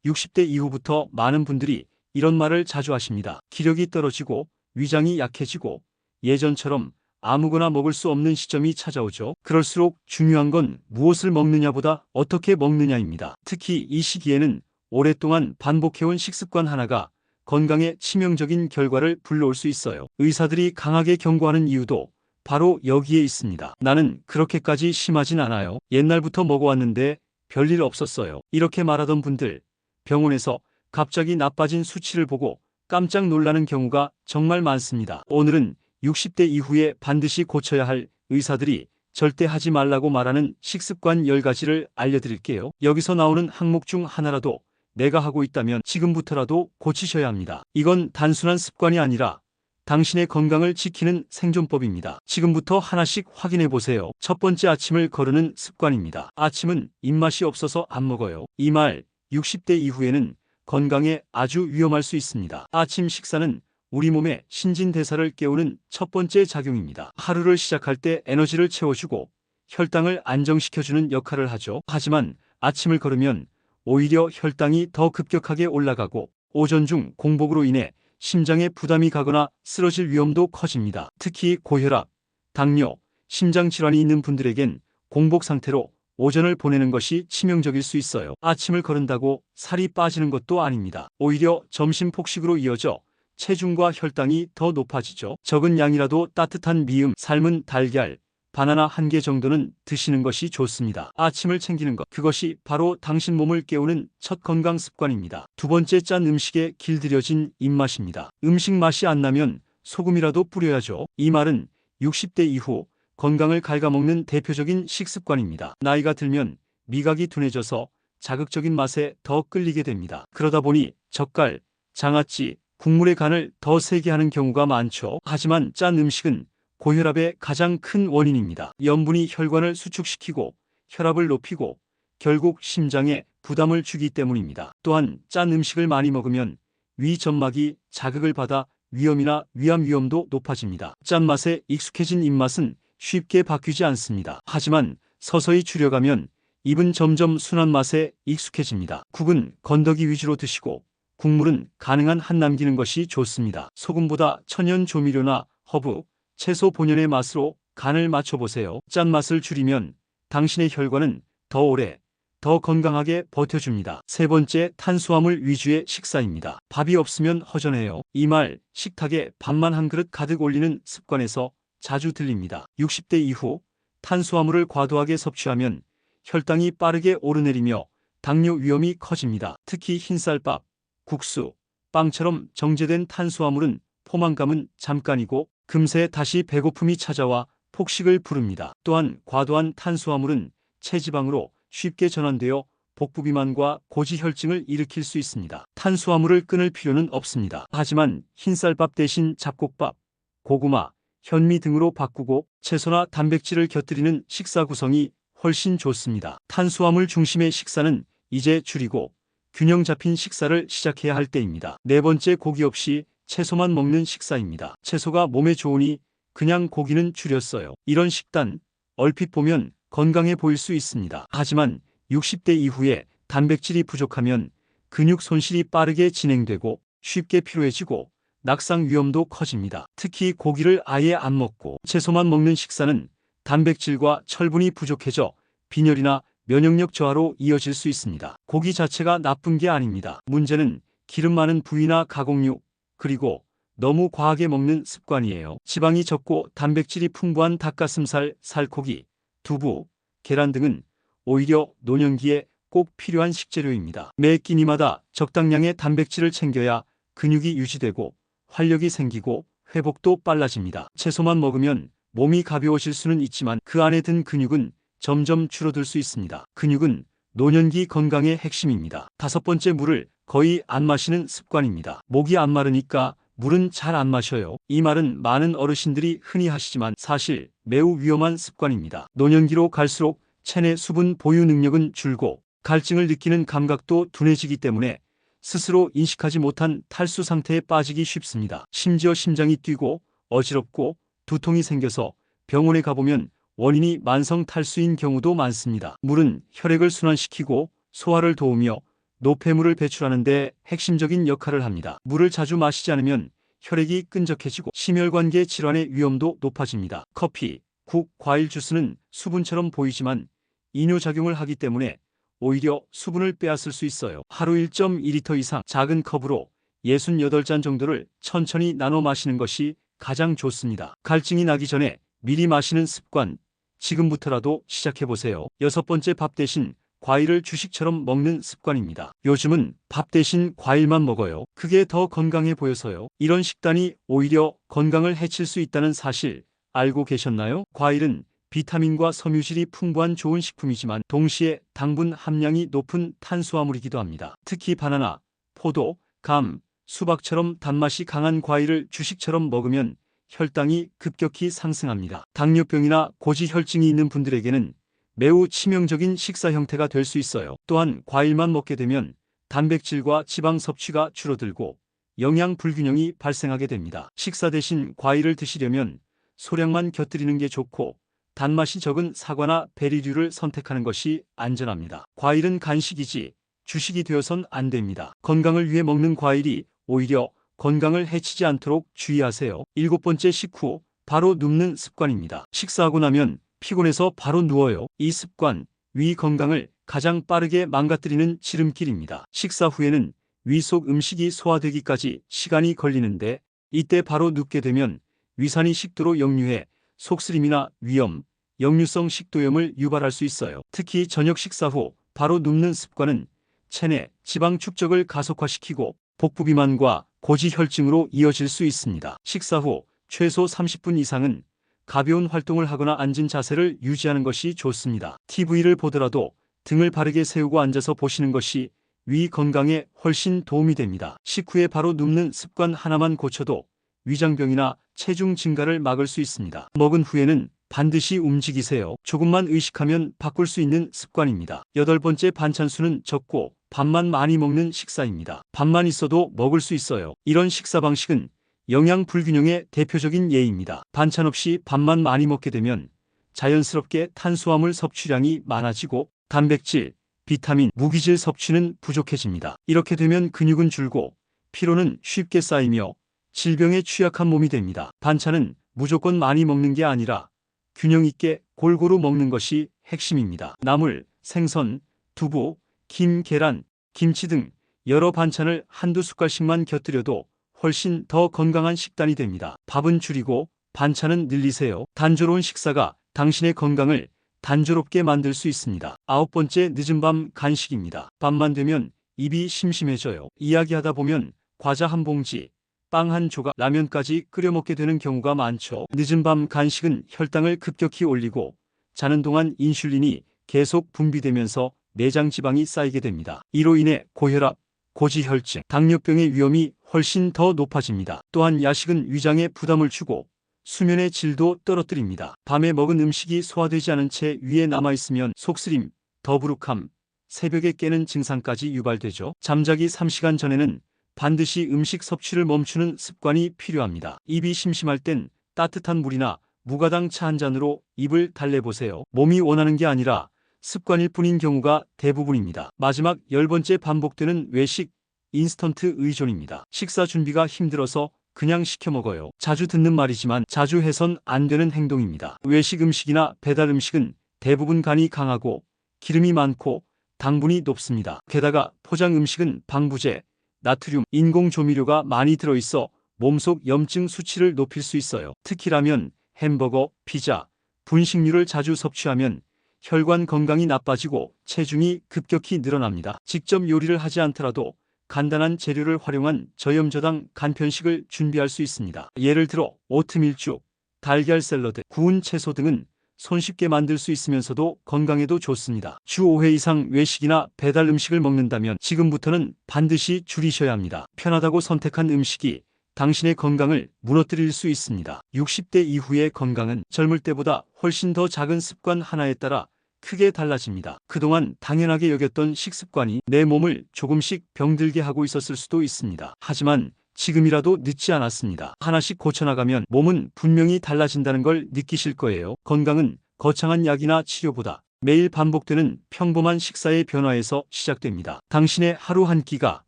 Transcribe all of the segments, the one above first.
60대 이후부터 많은 분들이 이런 말을 자주 하십니다. 기력이 떨어지고 위장이 약해지고 예전처럼 아무거나 먹을 수 없는 시점이 찾아오죠. 그럴수록 중요한 건 무엇을 먹느냐보다 어떻게 먹느냐입니다. 특히 이 시기에는 오랫동안 반복해온 식습관 하나가 건강에 치명적인 결과를 불러올 수 있어요. 의사들이 강하게 경고하는 이유도 바로 여기에 있습니다. 나는 그렇게까지 심하진 않아요. 옛날부터 먹어왔는데 별일 없었어요. 이렇게 말하던 분들, 병원에서 갑자기 나빠진 수치를 보고 깜짝 놀라는 경우가 정말 많습니다. 오늘은 60대 이후에 반드시 고쳐야 할 의사들이 절대 하지 말라고 말하는 식습관 10가지를 알려드릴게요. 여기서 나오는 항목 중 하나라도 내가 하고 있다면 지금부터라도 고치셔야 합니다. 이건 단순한 습관이 아니라 당신의 건강을 지키는 생존법입니다. 지금부터 하나씩 확인해 보세요. 첫 번째, 아침을 거르는 습관입니다. 아침은 입맛이 없어서 안 먹어요. 이 말 60대 이후에는 건강에 아주 위험할 수 있습니다. 아침 식사는 우리 몸의 신진대사를 깨우는 첫 번째 작용입니다. 하루를 시작할 때 에너지를 채워주고 혈당을 안정시켜주는 역할을 하죠. 하지만 아침을 거르면 오히려 혈당이 더 급격하게 올라가고 오전 중 공복으로 인해 심장에 부담이 가거나 쓰러질 위험도 커집니다. 특히 고혈압, 당뇨, 심장질환이 있는 분들에겐 공복 상태로 오전을 보내는 것이 치명적일 수 있어요. 아침을 거른다고 살이 빠지는 것도 아닙니다. 오히려 점심 폭식으로 이어져 체중과 혈당이 더 높아지죠. 적은 양이라도 따뜻한 미음, 삶은 달걀, 바나나 1개 정도는 드시는 것이 좋습니다. 아침을 챙기는 것, 그것이 바로 당신 몸을 깨우는 첫 건강 습관입니다. 두 번째, 짠 음식에 길들여진 입맛입니다. 음식 맛이 안 나면 소금이라도 뿌려야죠. 이 말은 60대 이후 건강을 갉아먹는 대표적인 식습관입니다. 나이가 들면 미각이 둔해져서 자극적인 맛에 더 끌리게 됩니다. 그러다 보니 젓갈, 장아찌, 국물의 간을 더 세게 하는 경우가 많죠. 하지만 짠 음식은 고혈압의 가장 큰 원인입니다. 염분이 혈관을 수축시키고 혈압을 높이고 결국 심장에 부담을 주기 때문입니다. 또한 짠 음식을 많이 먹으면 위 점막이 자극을 받아 위염이나 위암 위험도 높아집니다. 짠맛에 익숙해진 입맛은 쉽게 바뀌지 않습니다. 하지만 서서히 줄여가면 입은 점점 순한 맛에 익숙해집니다. 국은 건더기 위주로 드시고 국물은 가능한 한 남기는 것이 좋습니다. 소금보다 천연 조미료나 허브, 채소 본연의 맛으로 간을 맞춰보세요. 짠맛을 줄이면 당신의 혈관은 더 오래, 더 건강하게 버텨줍니다. 세 번째, 탄수화물 위주의 식사입니다. 밥이 없으면 허전해요. 이 말 식탁에 밥만 한 그릇 가득 올리는 습관에서 자주 들립니다. 60대 이후 탄수화물을 과도하게 섭취하면 혈당이 빠르게 오르내리며 당뇨 위험이 커집니다. 특히 흰쌀밥, 국수, 빵처럼 정제된 탄수화물은 포만감은 잠깐이고 금세 다시 배고픔이 찾아와 폭식을 부릅니다. 또한 과도한 탄수화물은 체지방으로 쉽게 전환되어 복부 비만과 고지혈증을 일으킬 수 있습니다. 탄수화물을 끊을 필요는 없습니다. 하지만 흰쌀밥 대신 잡곡밥, 고구마, 현미 등으로 바꾸고 채소나 단백질을 곁들이는 식사 구성이 훨씬 좋습니다. 탄수화물 중심의 식사는 이제 줄이고 균형 잡힌 식사를 시작해야 할 때입니다. 네 번째, 고기 없이 채소만 먹는 식사입니다. 채소가 몸에 좋으니 그냥 고기는 줄였어요. 이런 식단, 얼핏 보면 건강해 보일 수 있습니다. 하지만 60대 이후에 단백질이 부족하면 근육 손실이 빠르게 진행되고 쉽게 피로해지고 낙상 위험도 커집니다. 특히 고기를 아예 안 먹고 채소만 먹는 식사는 단백질과 철분이 부족해져 빈혈이나 면역력 저하로 이어질 수 있습니다. 고기 자체가 나쁜 게 아닙니다. 문제는 기름 많은 부위나 가공육, 그리고 너무 과하게 먹는 습관이에요. 지방이 적고 단백질이 풍부한 닭가슴살, 살코기, 두부, 계란 등은 오히려 노년기에 꼭 필요한 식재료입니다. 매 끼니마다 적당량의 단백질을 챙겨야 근육이 유지되고 활력이 생기고 회복도 빨라집니다. 채소만 먹으면 몸이 가벼워질 수는 있지만 그 안에 든 근육은 점점 줄어들 수 있습니다. 근육은 노년기 건강의 핵심입니다. 다섯 번째, 물을 거의 안 마시는 습관입니다. 목이 안 마르니까 물은 잘 안 마셔요. 이 말은 많은 어르신들이 흔히 하시지만 사실 매우 위험한 습관입니다. 노년기로 갈수록 체내 수분 보유 능력은 줄고 갈증을 느끼는 감각도 둔해지기 때문에 스스로 인식하지 못한 탈수 상태에 빠지기 쉽습니다. 심지어 심장이 뛰고 어지럽고 두통이 생겨서 병원에 가보면 원인이 만성 탈수인 경우도 많습니다. 물은 혈액을 순환시키고 소화를 도우며 노폐물을 배출하는 데 핵심적인 역할을 합니다. 물을 자주 마시지 않으면 혈액이 끈적해지고 심혈관계 질환의 위험도 높아집니다. 커피, 국, 과일 주스는 수분처럼 보이지만 이뇨작용을 하기 때문에 오히려 수분을 빼앗을 수 있어요. 하루 1.2리터 이상 작은 컵으로 68잔 정도를 천천히 나눠 마시는 것이 가장 좋습니다. 갈증이 나기 전에 미리 마시는 습관, 지금부터라도 시작해보세요. 6번째, 밥 대신 과일을 주식처럼 먹는 습관입니다. 요즘은 밥 대신 과일만 먹어요. 그게 더 건강해 보여서요. 이런 식단이 오히려 건강을 해칠 수 있다는 사실 알고 계셨나요? 과일은 비타민과 섬유질이 풍부한 좋은 식품이지만 동시에 당분 함량이 높은 탄수화물이기도 합니다. 특히 바나나, 포도, 감, 수박처럼 단맛이 강한 과일을 주식처럼 먹으면 혈당이 급격히 상승합니다. 당뇨병이나 고지혈증이 있는 분들에게는 매우 치명적인 식사 형태가 될 수 있어요. 또한 과일만 먹게 되면 단백질과 지방 섭취가 줄어들고 영양 불균형이 발생하게 됩니다. 식사 대신 과일을 드시려면 소량만 곁들이는 게 좋고 단맛이 적은 사과나 베리류를 선택하는 것이 안전합니다. 과일은 간식이지 주식이 되어선 안 됩니다. 건강을 위해 먹는 과일이 오히려 건강을 해치지 않도록 주의하세요. 7번째, 식후 바로 눕는 습관입니다. 식사하고 나면 피곤해서 바로 누워요. 이 습관, 위 건강을 가장 빠르게 망가뜨리는 지름길입니다. 식사 후에는 위 속 음식이 소화되기까지 시간이 걸리는데 이때 바로 눕게 되면 위산이 식도로 역류해 속쓰림이나 위염, 역류성 식도염을 유발할 수 있어요. 특히 저녁 식사 후 바로 눕는 습관은 체내 지방 축적을 가속화시키고 복부 비만과 고지혈증으로 이어질 수 있습니다. 식사 후 최소 30분 이상은 가벼운 활동을 하거나 앉은 자세를 유지하는 것이 좋습니다. TV를 보더라도 등을 바르게 세우고 앉아서 보시는 것이 위 건강에 훨씬 도움이 됩니다. 식후에 바로 눕는 습관 하나만 고쳐도 위장병이나 체중 증가를 막을 수 있습니다. 먹은 후에는 반드시 움직이세요. 조금만 의식하면 바꿀 수 있는 습관입니다. 8번째, 반찬 수는 적고 밥만 많이 먹는 식사입니다. 밥만 있어도 먹을 수 있어요. 이런 식사 방식은 영양 불균형의 대표적인 예입니다. 반찬 없이 밥만 많이 먹게 되면 자연스럽게 탄수화물 섭취량이 많아지고 단백질, 비타민, 무기질 섭취는 부족해집니다. 이렇게 되면 근육은 줄고 피로는 쉽게 쌓이며 질병에 취약한 몸이 됩니다. 반찬은 무조건 많이 먹는 게 아니라 균형 있게 골고루 먹는 것이 핵심입니다. 나물, 생선, 두부, 김, 계란, 김치 등 여러 반찬을 한두 숟갈씩만 곁들여도 훨씬 더 건강한 식단이 됩니다. 밥은 줄이고 반찬은 늘리세요. 단조로운 식사가 당신의 건강을 단조롭게 만들 수 있습니다. 9번째, 늦은 밤 간식입니다. 밤만 되면 입이 심심해져요. 이야기하다 보면 과자 한 봉지, 빵 한 조각, 라면까지 끓여 먹게 되는 경우가 많죠. 늦은 밤 간식은 혈당을 급격히 올리고 자는 동안 인슐린이 계속 분비되면서 내장 지방이 쌓이게 됩니다. 이로 인해 고혈압, 고지혈증, 당뇨병의 위험이 훨씬 더 높아집니다. 또한 야식은 위장에 부담을 주고 수면의 질도 떨어뜨립니다. 밤에 먹은 음식이 소화되지 않은 채 위에 남아있으면 속쓰림, 더부룩함, 새벽에 깨는 증상까지 유발되죠. 잠자기 3시간 전에는 반드시 음식 섭취를 멈추는 습관이 필요합니다. 입이 심심할 땐 따뜻한 물이나 무가당 차 한 잔으로 입을 달래보세요. 몸이 원하는 게 아니라 습관일 뿐인 경우가 대부분입니다. 마지막 10번째, 반복되는 외식, 인스턴트 의존입니다. 식사 준비가 힘들어서 그냥 시켜 먹어요. 자주 듣는 말이지만 자주 해선 안 되는 행동입니다. 외식 음식이나 배달 음식은 대부분 간이 강하고 기름이 많고 당분이 높습니다. 게다가 포장 음식은 방부제, 나트륨, 인공 조미료가 많이 들어있어 몸속 염증 수치를 높일 수 있어요. 특히 라면, 햄버거, 피자, 분식류를 자주 섭취하면 혈관 건강이 나빠지고 체중이 급격히 늘어납니다. 직접 요리를 하지 않더라도 간단한 재료를 활용한 저염저당 간편식을 준비할 수 있습니다. 예를 들어 오트밀죽, 달걀 샐러드, 구운 채소 등은 손쉽게 만들 수 있으면서도 건강에도 좋습니다. 주 5회 이상 외식이나 배달 음식을 먹는다면 지금부터는 반드시 줄이셔야 합니다. 편하다고 선택한 음식이 당신의 건강을 무너뜨릴 수 있습니다. 60대 이후의 건강은 젊을 때보다 훨씬 더 작은 습관 하나에 따라 크게 달라집니다. 그동안 당연하게 여겼던 식습관이 내 몸을 조금씩 병들게 하고 있었을 수도 있습니다. 하지만 지금이라도 늦지 않았습니다. 하나씩 고쳐나가면 몸은 분명히 달라진다는 걸 느끼실 거예요. 건강은 거창한 약이나 치료보다 매일 반복되는 평범한 식사의 변화에서 시작됩니다. 당신의 하루 한 끼가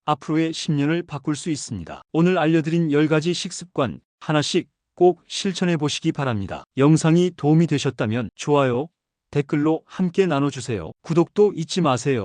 앞으로의 10년을 바꿀 수 있습니다. 오늘 알려드린 10가지 식습관 하나씩 꼭 실천해 보시기 바랍니다. 영상이 도움이 되셨다면 좋아요, 댓글로 함께 나눠주세요. 구독도 잊지 마세요.